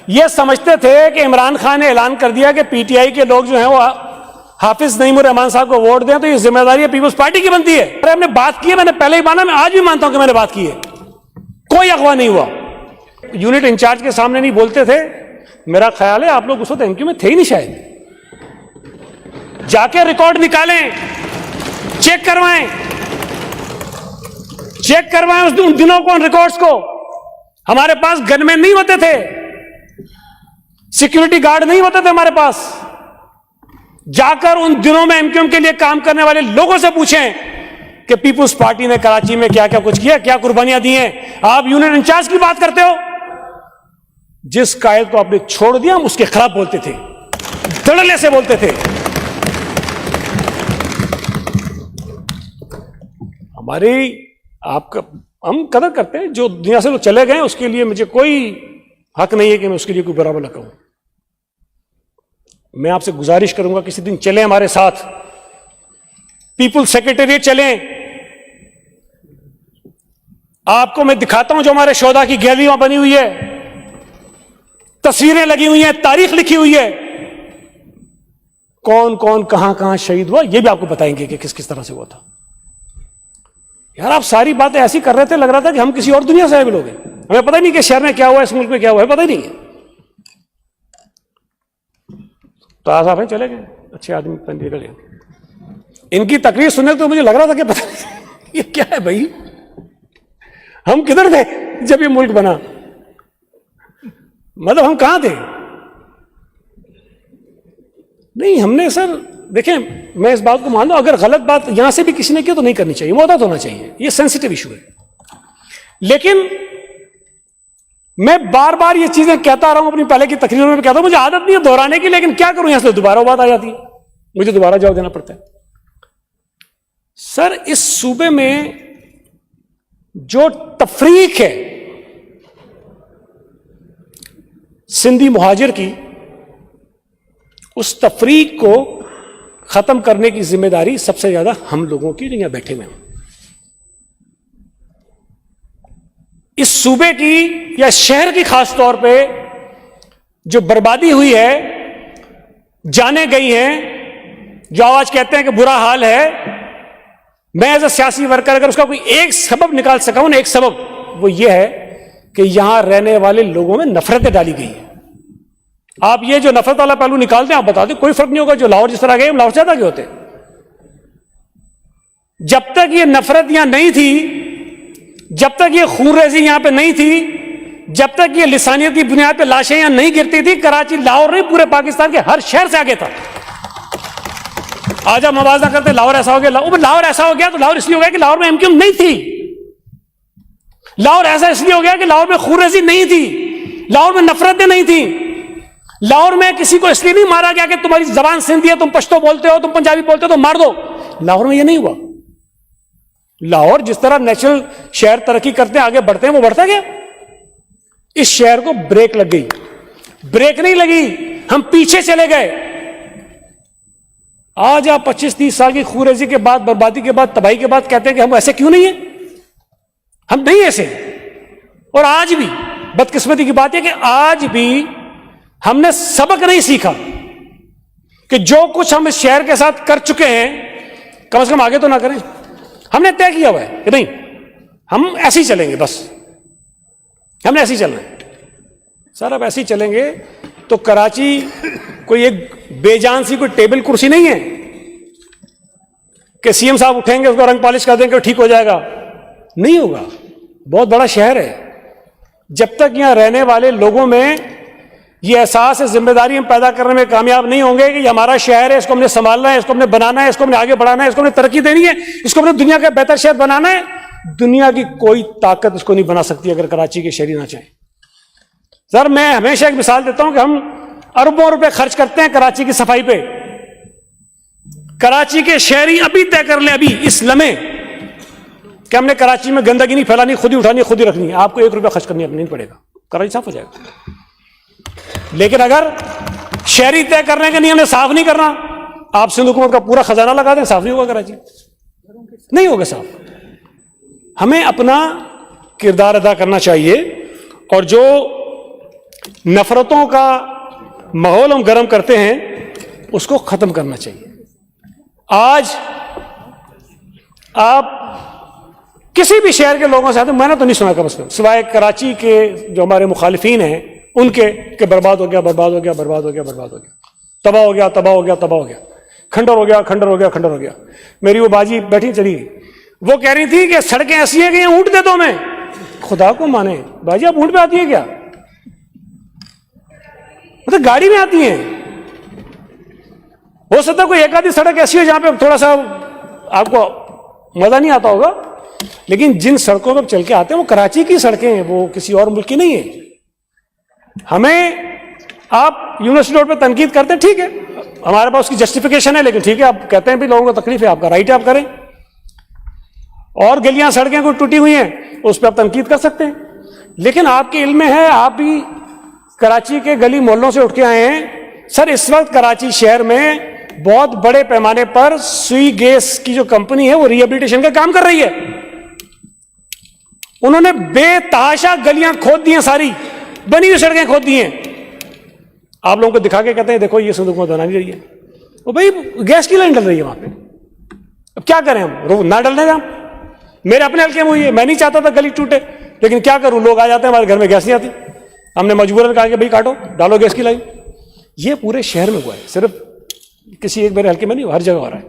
ये समझते थे कि इमरान खान ने ऐलान कर दिया कि पीटीआई के लोग जो हैं वो हाफिज नईमुर रहमान साहब को वोट दें, तो ये जिम्मेदारी है पीपल्स पार्टी की बनती है। अरे हमने बात की है, मैंने पहले ही माना, मैं आज भी मानता हूं कि मैंने बात की है, कोई अगवा नहीं हुआ। यूनिट इंचार्ज के सामने नहीं बोलते थे। मेरा ख्याल है आप लोग उस वक्त एमक्यू में थे ही नहीं शायद। जाके रिकॉर्ड निकालें, चेक करवाएं उन दिनों को, उन रिकॉर्ड्स को। हमारे पास गनमैन नहीं होते थे, सिक्योरिटी गार्ड नहीं होते थे हमारे पास। जाकर उन दिनों में एमक्यूएम के लिए काम करने वाले लोगों से पूछें कि पीपुल्स पार्टी ने कराची में क्या क्या कुछ किया, क्या कुर्बानियां दी हैं। आप यूनिट इंचार्ज की बात करते हो। जिस कायद को आपने छोड़ दिया हम उसके खिलाफ बोलते थे, धड़ल्ले से बोलते थे। हमारी आपका हम कदर करते हैं। जो दुनिया से लोग चले गए उसके लिए मुझे कोई हक नहीं है कि मैं उसके लिए कोई बराबर न कहूं। मैं आपसे गुजारिश करूंगा किसी दिन चलें हमारे साथ, पीपुल्स सेक्रेटेरिएट चलें। आपको मैं दिखाता हूं जो हमारे शोधा की गैलरी वहां बनी हुई है, तस्वीरें लगी हुई हैं, तारीख लिखी हुई है, कौन कौन कहां कहां शहीद हुआ, यह भी आपको बताएंगे कि किस किस तरह से हुआ था। यार आप सारी बातें ऐसी कर रहे थे, लग रहा था कि हम किसी और दुनिया से आए लोग हैं। हमें पता ही नहीं कि शहर में क्या हुआ, इस मुल्क में क्या हुआ है, पता ही नहीं है। तो आज आप चले गए, अच्छे आदमी निकल गए। इनकी तकरीर सुनने तो मुझे लग रहा था कि पता नहीं ये क्या है भाई, हम किधर थे जब ये मुल्क बना, मतलब हम कहां थे। नहीं हमने सर देखें, मैं इस बात को मान लो, अगर गलत बात यहां से भी किसी ने की तो नहीं करनी चाहिए, मोहतात होना चाहिए, ये सेंसिटिव इशू है। लेकिन मैं बार बार ये चीजें कहता रहा हूं, अपनी पहले की तकरीरों में कहता हूं, मुझे आदत नहीं है दोहराने की, लेकिन क्या करूं, यहां से दोबारा बात आ जाती है, मुझे दोबारा जवाब देना पड़ता है। सर इस सूबे में जो तफरीक है सिंधी मुहाजिर की, उस तफरीक को खत्म करने की जिम्मेदारी सबसे ज्यादा हम लोगों की, जो यहां बैठे हुए हैं। इस सूबे की या शहर की खास तौर पे जो बर्बादी हुई है, जाने गई हैं, जो आज कहते हैं कि बुरा हाल है, मैं एज अ सियासी वर्कर अगर उसका कोई एक सबब निकाल सका हूं ना, एक सबब वो ये है कि यहां रहने वाले लोगों में नफरतें डाली गई है। आप ये जो नफरत वाला पहलू निकालते हैं, आप बता दें कोई फर्क नहीं होगा। जो लाहौर जिस तरह गए, लाहौर से ज्यादा के होते। जब तक ये नफरत यहां नहीं थी, जब तक ये खूनरेजी यहां पे नहीं थी, जब तक ये लिसानियत की बुनियाद पे लाशें यहां नहीं गिरती थी, कराची लाहौर नहीं पूरे पाकिस्तान के हर शहर से आगे था। आज आप मवाजा करते लाहौर ऐसा हो गया, लाहौर ऐसा हो गया तो लाहौर इसलिए हो गया कि लाहौर में एमक्यूएम नहीं थी। लाहौर ऐसा इसलिए हो गया कि लाहौर में खूनरेजी नहीं थी, लाहौर में नफरतें नहीं थी, लाहौर में किसी को इसलिए नहीं मारा गया कि तुम्हारी जबान सिंधी है, तुम पश्तो बोलते हो, तुम पंजाबी बोलते हो तो मार दो। लाहौर में यह नहीं हुआ। लाहौर जिस तरह नेचुरल शहर तरक्की करते हैं, आगे बढ़ते हैं, वो बढ़ता गया। इस शहर को ब्रेक लग गई, ब्रेक नहीं लगी, हम पीछे चले गए। आज आप 25-30 साल की खूनरेजी के बाद, बर्बादी के बाद, तबाही के बाद कहते हैं कि हम ऐसे क्यों नहीं है, हम नहीं ऐसे। और आज भी बदकिस्मती की बात है कि आज भी हमने सबक नहीं सीखा कि जो कुछ हम इस शहर के साथ कर चुके हैं कम से कम आगे तो ना करें। हमने तय किया हुआ है कि नहीं, हम ऐसे ही चलेंगे, बस हमने ऐसे ही चलना है। सर अब ऐसे ही चलेंगे तो कराची कोई एक बेजान सी कोई टेबल कुर्सी नहीं है कि सीएम साहब उठेंगे उसको रंग पॉलिश कर देंगे ठीक हो जाएगा। नहीं होगा। बहुत बड़ा शहर है। जब तक यहां रहने वाले लोगों में ये एहसास है, जिम्मेदारी हम पैदा करने में कामयाब नहीं होंगे कि ये हमारा शहर है, इसको हमने संभालना है, इसको हमने बनाना है, इसको हमने आगे बढ़ाना है, इसको हमने तरक्की देनी है, इसको हमने दुनिया का बेहतर शहर बनाना है, दुनिया की कोई ताकत इसको नहीं बना सकती अगर कराची के शहरी ना चाहें। सर मैं हमेशा एक मिसाल देता हूं कि हम अरबों रुपए खर्च करते हैं कराची की सफाई पे। कराची के शहरी अभी तय कर ले, अभी इस लम्हे, कि हमने कराची में गंदगी नहीं फैलानी, खुद ही उठानी, खुद ही रखनी है। आपको 1 रुपया खर्च करनी नहीं पड़ेगा, कराची साफ हो जाएगा। लेकिन अगर शहरी तय करने के नहीं, हमने साफ नहीं करना, आप सिंध हुकूमत का पूरा खजाना लगा दें, साफ नहीं होगा कराची, नहीं होगा साफ। हमें अपना किरदार अदा करना चाहिए। और जो नफरतों का माहौल हम गर्म करते हैं, उसको खत्म करना चाहिए। आज आप किसी भी शहर के लोगों से आते, मैंने तो नहीं सुना कम से कम, सिवाय कराची के जो हमारे मुखालिफिन हैं उनके, कि बर्बाद हो गया, बर्बाद हो गया, बर्बाद हो गया, बर्बाद हो गया, तबाह हो गया, तबाह हो गया, तबाह हो गया, खंडर हो गया, खंडर हो गया, खंडर हो गया। मेरी वो बाजी बैठी चली गई, वो कह रही थी कि सड़कें ऐसी है कि ऊंट दे दो मैं। खुदा को माने बाजी, आप ऊंट पे आती है क्या? मतलब गाड़ी में आती हैं। हो सकता है कोई एक आधी सड़क ऐसी है जहां पे थोड़ा सा आपको मजा नहीं आता होगा, लेकिन जिन सड़कों पर चल के आते हैं वो कराची की सड़कें हैं, वो किसी और मुल्क की नहीं है। हमें आप यूनिवर्सिटी रोड पे तनकीद करते हैं, ठीक है, हमारे पास उसकी जस्टिफिकेशन है, लेकिन ठीक है, आप कहते हैं भी लोगों को तकलीफ है, आपका राइट है, आप करें। और गलियां सड़कें कोई टूटी हुई हैं उस पर आप तनकीद कर सकते हैं, लेकिन आपके इल्म में है, आप भी कराची के गली मोहल्लों से उठ के आए हैं। सर, इस वक्त कराची शहर में बहुत बड़े पैमाने पर सुई गैस की जो कंपनी है वो रिहेबिलिटेशन का काम कर रही है। उन्होंने बेतहाशा गलियां खोद दी हैं, सारी बनी हुई सड़कें खोद दी हैं। आप लोगों को दिखा के कहते हैं देखो ये संदूक में बना नहीं रही है, वो भाई गैस की लाइन डल रही है वहां पे। अब क्या करें हम, ना डलने दें। मेरे अपने हल्के में हुई है, मैं नहीं चाहता था गली टूटे, लेकिन क्या करूं, लोग आ जाते हैं, हमारे घर में गैस नहीं आती, हमने मजबूरन कहा कि भाई काटो, डालो गैस की लाइन। ये पूरे शहर में हुआ है, सिर्फ किसी एक मेरे हल्के में नहीं, हर जगह हो रहा है।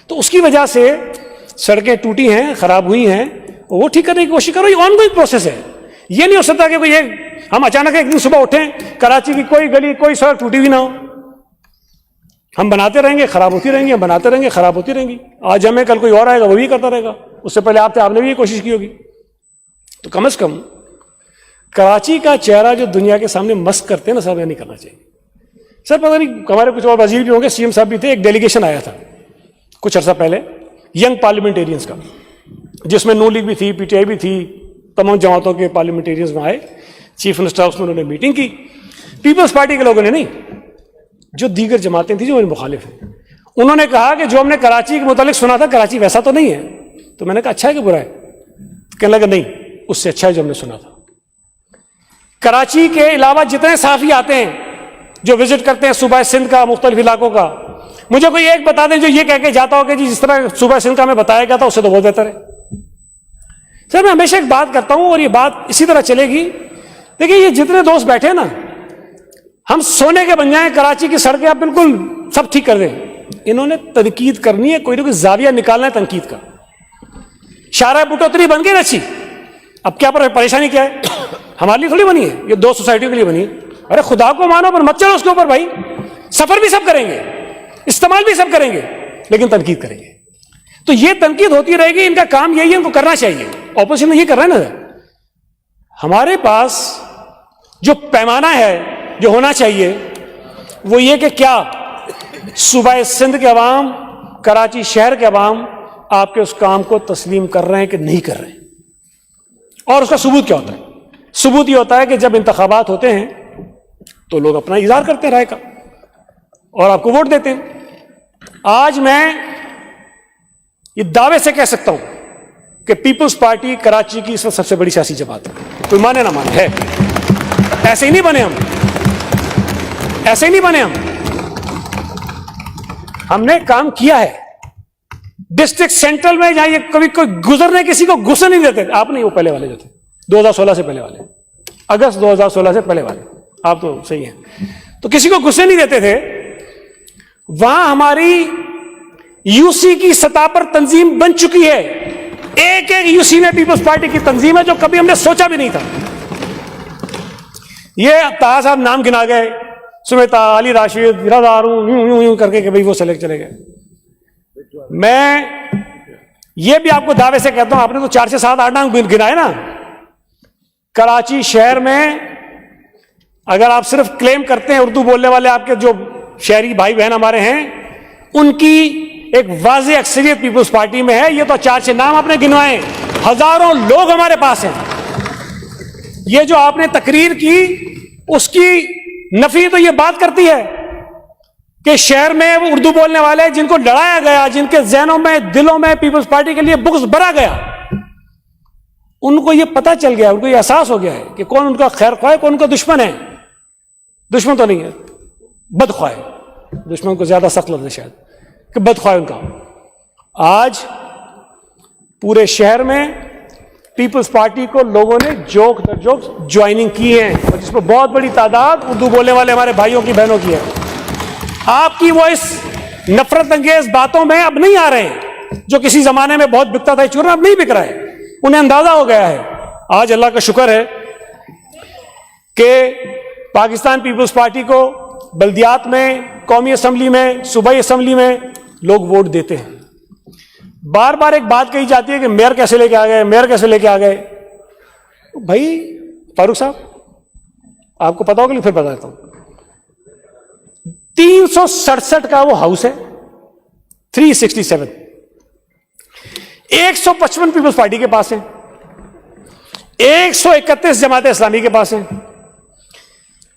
तो उसकी वजह से सड़कें टूटी हैं, खराब हुई हैं, वो ठीक करने की कोशिश करो। ये ऑनगोइंग प्रोसेस है, ये नहीं हो सकता कि कोई हम अचानक एक दिन सुबह उठें कराची की कोई गली कोई सड़क टूटी हुई ना हो। हम बनाते रहेंगे, खराब होती रहेंगी, हम बनाते रहेंगे, खराब होती रहेंगी। आज हमें, कल कोई और आएगा वो भी करता रहेगा, उससे पहले आपने भी ये कोशिश की होगी। तो कम से कम कराची का चेहरा जो दुनिया के सामने मस्क करते हैं ना, साहब, नहीं करना चाहिए। सर, पता नहीं हमारे कुछ और वजीर भी होंगे, सीएम साहब भी थे, एक डेलीगेशन आया था कुछ अर्सा पहले यंग पार्लियामेंटेरियंस का, जिसमें नू लीग भी थी, पीटीआई भी थी, तमाम जमातों के पार्लियामेंटेरियंस में आए। चीफ मिनिस्टर हाउस में उन्होंने मीटिंग की, पीपल्स पार्टी के लोगों ने नहीं, जो दीगर जमातें थी जो मेरे मुखालिफ हैं। उन्होंने कहा कि जो हमने कराची के मुतालिक सुना था, कराची वैसा तो नहीं है। तो मैंने कहा अच्छा है कि बुरा है? तो कहने लगा नहीं, उससे अच्छा है जो हमने सुना था। कराची के अलावा जितने साफी आते हैं जो विजिट करते हैं सूबा सिंध का, मुख्तलिफ इलाकों का, मुझे कोई एक बता दें जो ये कह के जाता हो कि जी जिस तरह सूबा सिंध का हमें बताया गया था उससे तो बहुत बेहतर है। सर, मैं हमेशा एक बात करता हूं और ये बात इसी तरह चलेगी। देखिए, ये जितने दोस्त बैठे ना, हम सोने के बन जाएं, कराची की सड़कें आप बिल्कुल सब ठीक कर दें, इन्होंने तनकीद करनी है, कोई ना कोई जाविया निकालना है तनकीद का। शारा बुटोतरी बन गई अच्छी, अब क्या परेशानी क्या है? हमारे लिए थोड़ी बनी है, ये दो सोसाइटियों के लिए बनी है। अरे खुदा को मानो, पर मत चलो उसके ऊपर भाई। सफर भी सब करेंगे, इस्तेमाल भी सब करेंगे, लेकिन तनकीद करेंगे। तो ये तनकीद होती रहेगी, इनका काम यही है, इनको करना चाहिए। ऑपोजिशन ये कर रहा है ना। हमारे पास जो पैमाना है जो होना चाहिए वो ये कि क्या सूबा सिंध के अवाम, कराची शहर के अवाम आपके उस काम को तस्लीम कर रहे हैं कि नहीं कर रहे हैं, और उसका सबूत क्या होता है? सबूत ये होता है कि जब इंतखाबात होते हैं तो लोग अपना इज़हार करते हैं राय का और आपको वोट देते हैं। आज मैं ये दावे से कह सकता हूं कि पीपल्स पार्टी कराची की इस वक्त सबसे बड़ी सियासी जमात है, कोई माने ना माने है। ऐसे ही नहीं बने हम, ऐसे ही नहीं बने हम। हमने काम किया है डिस्ट्रिक्ट सेंट्रल में, जहां ये कभी कोई गुजरने किसी को घुसने नहीं देते। आप नहीं, वो पहले वाले जो थे 2016 से पहले वाले, अगस्त 2016 से पहले वाले, आप तो सही हैं। तो किसी को घुसने नहीं देते थे। वहां हमारी यूसी की सतह पर तंजीम बन चुकी है, एक एक यूसी में पीपल्स पार्टी की तंजीम है, जो कभी हमने सोचा भी नहीं था। ये ताहा साहब नाम गिना गए, सुमेता, अली राशिद, बिरादारू, यूं यूं करके कि भाई वो सेलेक्ट चले गए। मैं ये भी आपको दावे से कहता हूं, आपने तो 4 से 7 8 नाम गिनाए ना। कराची शहर में अगर आप सिर्फ क्लेम करते हैं, उर्दू बोलने वाले आपके जो शहरी भाई बहन हमारे हैं, उनकी एक वाज़ेह अक्सरियत पीपल्स पार्टी में है। ये तो 4 से नाम आपने गिनवाए, हजारों लोग हमारे पास हैं। ये जो आपने तकरीर की उसकी नफी तो ये बात करती है कि शहर में वो उर्दू बोलने वाले जिनको लड़ाया गया, जिनके जहनों में, दिलों में पीपल्स पार्टी के लिए बुग़्ज़ भरा गया, उनको ये पता चल गया, उनको ये एहसास हो गया है कि कौन उनका खैर ख्वाह है, कौन उनका दुश्मन है। दुश्मन तो नहीं है, बदख्वाह है, दुश्मन को ज्यादा सख्त लफ्ज है शायद कि बदख्वाह उनका। आज पूरे शहर में पीपल्स पार्टी को लोगों ने जोक दर जोक ज्वाइनिंग की है, और जिसमें बहुत बड़ी तादाद उर्दू बोलने वाले हमारे भाइयों की बहनों की है। आपकी वो इस नफरत अंगेज बातों में अब नहीं आ रहे हैं, जो किसी जमाने में बहुत बिकता था चूरमा, अब नहीं बिक रहा है, उन्हें अंदाजा हो गया है। आज अल्लाह का शुक्र है कि पाकिस्तान पीपल्स पार्टी को बल्दियात में, कौमी असम्बली में, सूबाई असम्बली में लोग वोट देते हैं। बार बार एक बात कही जाती है कि मेयर कैसे लेके आ गए, मेयर कैसे लेके आ गए। तो भाई फारूक साहब आपको पता होगा, फिर बता देता हूं। 367 का वो हाउस है, 367, 155 पीपल्स पार्टी के पास है, 131 जमात इस्लामी के पास है,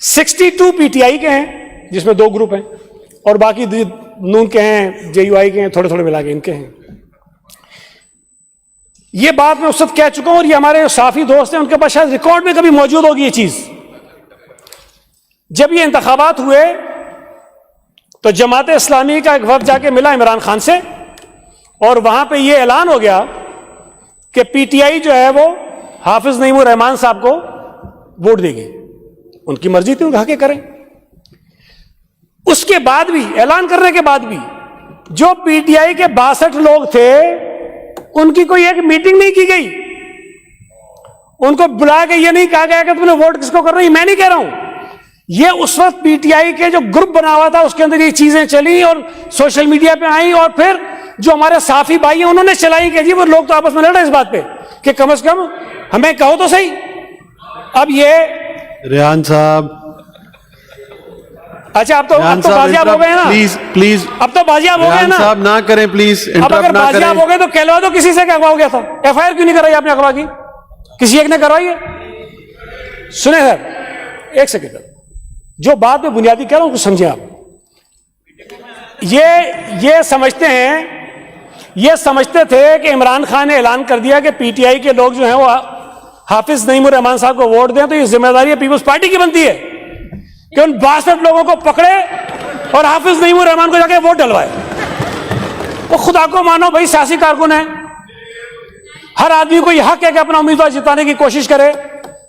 62 पीटीआई के हैं जिसमें 2 ग्रुप हैं, और बाकी नून के हैं, जेयूआई के हैं, थोड़े थोड़े मिला के इनके हैं। ये बात मैं उस वक्त कह चुका हूं, और ये हमारे साफी दोस्त हैं, उनके पास शायद रिकॉर्ड में कभी मौजूद होगी ये चीज। जब ये इंतखाबात हुए तो जमात इस्लामी का एक वफ्द जाके मिला इमरान खान से, और वहां पे ये ऐलान हो गया कि पीटीआई जो है वो हाफिज नईमुर रहमान साहब को वोट देगी। उनकी मर्जी थी, उनका हक करें। उसके बाद भी, ऐलान करने के बाद भी, जो पीटीआई के 62 लोग थे उनकी कोई एक मीटिंग नहीं की गई, उनको बुला के ये नहीं कहा गया कि तुमने वोट किसको कर रही। मैं नहीं कह रहा हूं, ये उस वक्त पीटीआई के जो ग्रुप बना हुआ था उसके अंदर ये चीजें चली और सोशल मीडिया पे आई, और फिर जो हमारे साफी भाई हैं उन्होंने चलाई कि जी वो लोग तो आपस में लड़ रहे इस बात पे कि कम से कम हमें कहो तो सही। अब ये रेहान साहब, अच्छा अब तो बाजियाब हो गए ना, प्लीज प्लीज, अब तो बाजियाब हो गए ना साहब, ना करें प्लीज, अब अगर बाजियाब हो गए तो कहलवा दो किसी से, क्या अगवा हो गया था। एफआईआर क्यों नहीं कराई आपने अगवा की? किसी एक ने करवाई है? सुने सर एक सेकेंड, जो बात मैं बुनियादी कह रहा हूं कुछ समझे आप। ये समझते हैं, ये समझते थे कि इमरान खान ने ऐलान कर दिया कि पीटीआई के लोग जो हैं वो हाफिज नईमुर रहमान साहब को वोट दें, तो ये जिम्मेदारी पीपल्स पार्टी की बनती है कि उन 62 लोगों को पकड़े और हाफिज नईमुर रहमान को जाके वोट डलवाए। वो खुदा को मानो भाई, सियासी कारकुन है, हर आदमी को यह हक है कि अपना उम्मीदवार जिताने की कोशिश करे,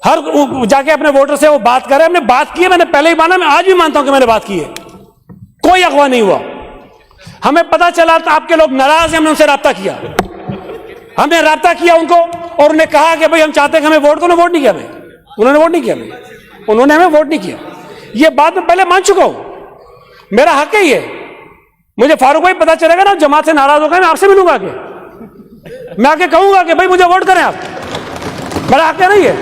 हर जाके अपने वोटर से वो बात करे। हमने बात की है, मैंने पहले ही माना, मैं आज भी मानता हूं कि मैंने बात की है, कोई अगवा नहीं हुआ। हमें पता चला तो आपके लोग नाराज हैं, हमने उनसे राब्ता किया, हमने राब्ता किया उनको और उन्हें कहा कि भाई हम चाहते हैं कि हमें वोट दो। उन्होंने वोट नहीं किया हमें, उन्होंने वोट नहीं किया हमें, उन्होंने हमें वोट नहीं किया। ये बात मैं पहले मान चुका हूं, मेरा हक है ये। मुझे फारूक भाई पता चलेगा ना जमात से नाराज हो गए, मैं आपसे मिलूंगा आके, मैं आके कहूंगा कि भाई मुझे वोट करें आप, मेरा हक है नहीं है,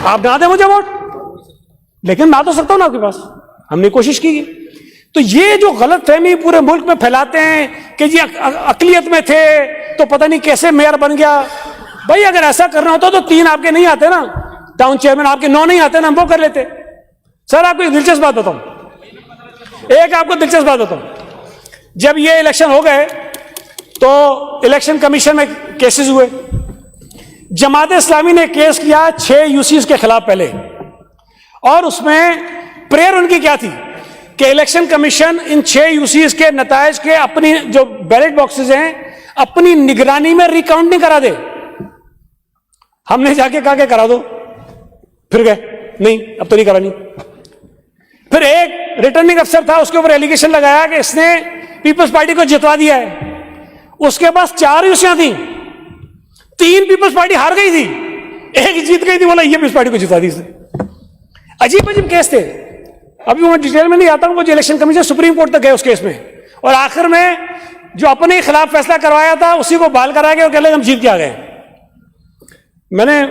आप ना दें मुझे वोट, लेकिन मैं आ तो सकता हूं ना आपके पास। हमने कोशिश की। तो ये जो गलत फहमी पूरे मुल्क में फैलाते हैं कि जी अकलियत में थे तो पता नहीं कैसे मेयर बन गया। भाई अगर ऐसा करना होता तो 3 आपके नहीं आते ना, टाउन चेयरमैन आपके 9 नहीं आते ना, हम वो कर लेते। सर आपको एक दिलचस्प बात बताऊं, एक आपको दिलचस्प बात बताऊं। जब ये इलेक्शन हो गए तो इलेक्शन कमीशन में केसेस हुए, जमात इस्लामी ने केस किया 6 यूसीज के खिलाफ पहले, और उसमें प्रेयर उनकी क्या थी कि इलेक्शन कमीशन इन 6 यूसीज के नतायज के अपनी जो बैलेट बॉक्सेस हैं अपनी निगरानी में रिकाउंटिंग करा दे। हमने जाके कहा कि करा दो, फिर गए नहीं अब तो नहीं करानी। फिर एक रिटर्निंग अफसर था, उसके ऊपर एलिगेशन लगाया कि इसने पीपल्स पार्टी को जितवा दिया है। उसके पास 4 यूसियां थी, 3 पीपल्स पार्टी हार गई थी, 1 जीत गई थी, बोला ये पीपल्स पार्टी को जितवा दी इसने। अजीब अजीब केस थे, अभी मैं डिटेल में नहीं आता हूं। वो जो इलेक्शन कमीशन सुप्रीम कोर्ट तक गए उस केस में, और आखिर में जो अपने खिलाफ फैसला करवाया था उसी को बहाल करा के और कह लगे हम जीत के आ गए। मैंने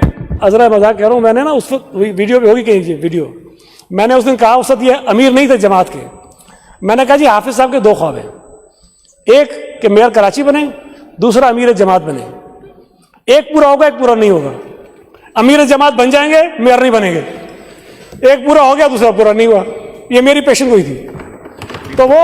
अजरा मजाक कह रहा हूं, मैंने ना उस वक्त वीडियो भी होगी कहीं वीडियो, मैंने उस दिन कहा, उस वक्त ये अमीर नहीं थे जमात के, मैंने कहा जी हाफिज साहब के 2 ख्वाब हैं, एक कि मेयर कराची बने, दूसरा अमीर जमात बने। एक पूरा होगा एक पूरा नहीं होगा। अमीर जमात बन जाएंगे, मेयर नहीं बनेंगे। एक पूरा हो गया दूसरा पूरा नहीं हुआ। ये मेरी पेशेंट हुई थी, तो वो